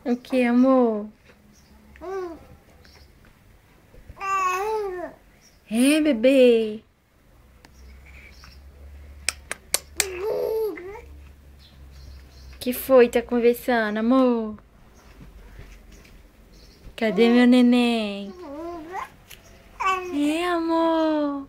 O que, amor? É, bebê? Que foi? Tá conversando, amor? Cadê meu neném? É, amor?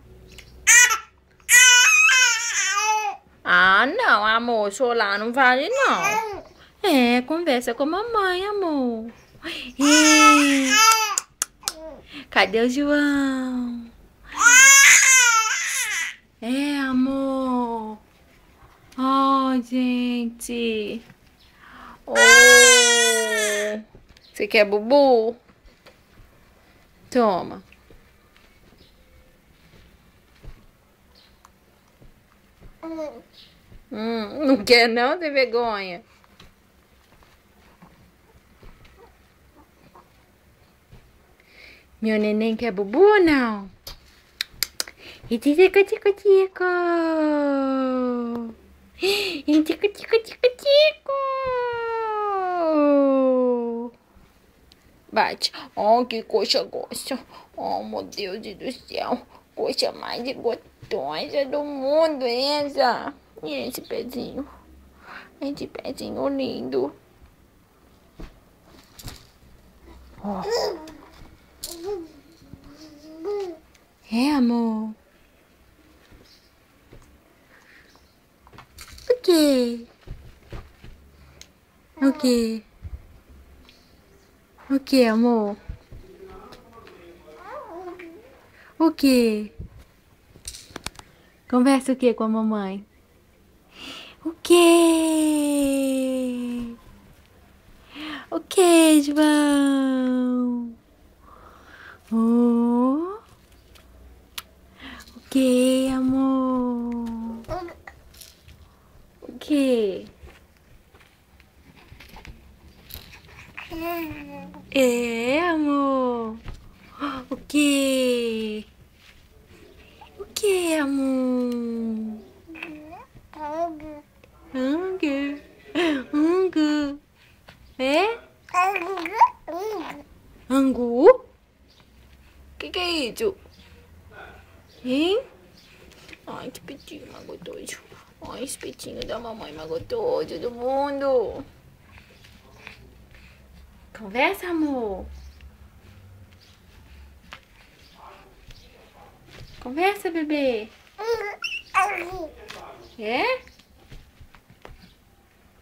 Ah, não, amor. Chorar não vale, não. É, conversa com a mamãe, amor. É. Cadê o João? É, amor. Oh, gente. Oh. Você quer bubu? Toma. Não quer não, tem vergonha. Meu neném quer bubu ou não? E tico, tico, tico. E tico, tico, tico, tico. Bate. Oh, que coxa gosta. Oh, meu Deus do céu. Coxa mais gostosa do mundo essa. E esse pezinho? Esse pezinho lindo. Oh. É, amor? O quê? O quê? O quê, amor? O quê? Conversa o quê com a mamãe? O quê? O quê, João? Oh, o quê, amor? O quê? É, amor? O quê? O quê, amor? Hanga. Hanga. É? Angu? Que é isso? Hein? Ai, que petinho mais gostoso. Ai, esse petinho da mamãe mais gostoso do mundo. Conversa, amor. Conversa, bebê. É?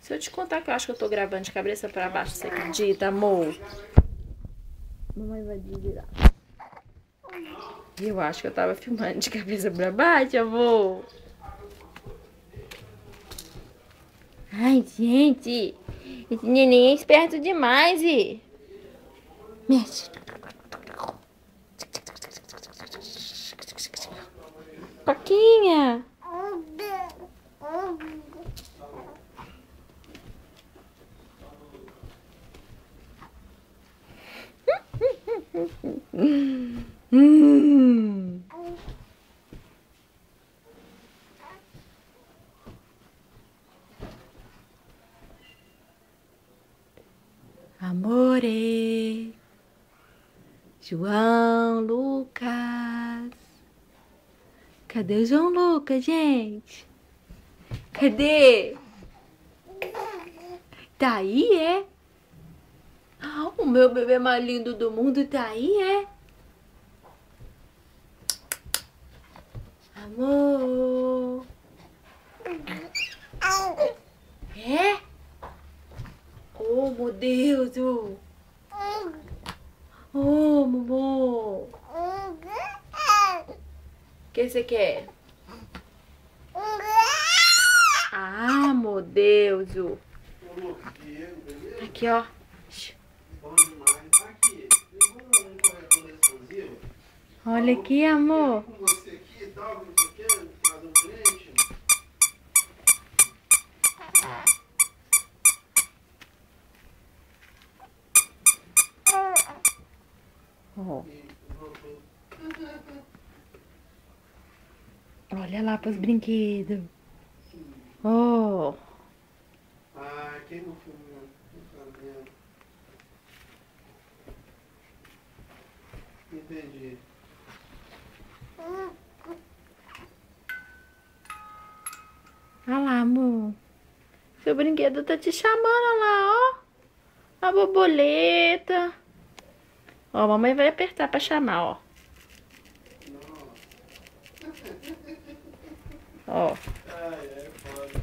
Se eu te contar que eu acho que eu tô gravando de cabeça pra baixo, você acredita, amor? Mamãe vai desvirar. Eu acho que eu tava filmando de cabeça pra baixo, amor. Ai, gente. Esse neném é esperto demais, e... Mexe. Paquinha. Hum. Amore. João Lucas. Cadê o João Lucas, gente? Cadê? Tá aí, é? O meu bebê mais lindo do mundo tá aí, é? Amor. É? Oh, meu Deus. Oh, amor. O que você quer? Ah, meu Deus. Aqui, ó. Olha aqui, amor. Oh. Olha lá pros brinquedos. Oh. Ah, quem não filmou? entendi. Olha lá, amor. Seu brinquedo tá te chamando, olha lá, ó. A borboleta. Ó, a mamãe vai apertar pra chamar, ó. Ó. Ai, é foda.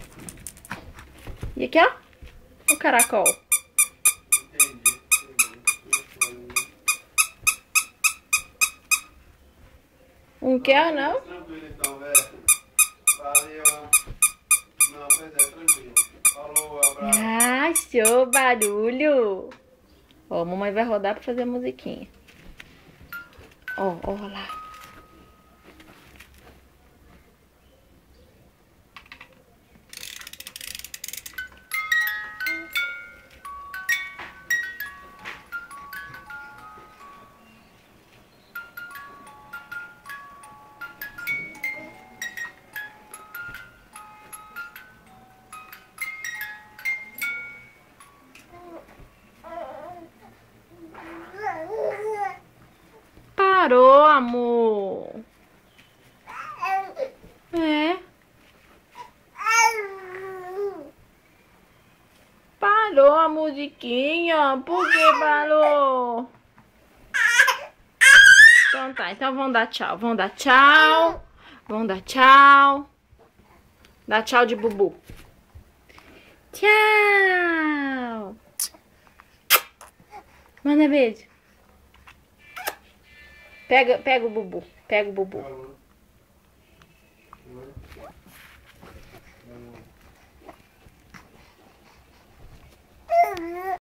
E aqui, ó. O caracol. Entendi. Não quer, não? Tranquilo então, velho. Valeu. Não, pois é, tranquilo. Falou, abraço. Ah, show, barulho. Ó, a mamãe vai rodar pra fazer a musiquinha. Ó, ó lá. Parou, amor. É. Parou a musiquinha. Por que parou? Então tá, então vamos dar tchau. Vamos dar tchau. Vamos dar tchau. Dá tchau de Bubu. Tchau. Manda beijo. Pega o Bubu. Pega o Bubu.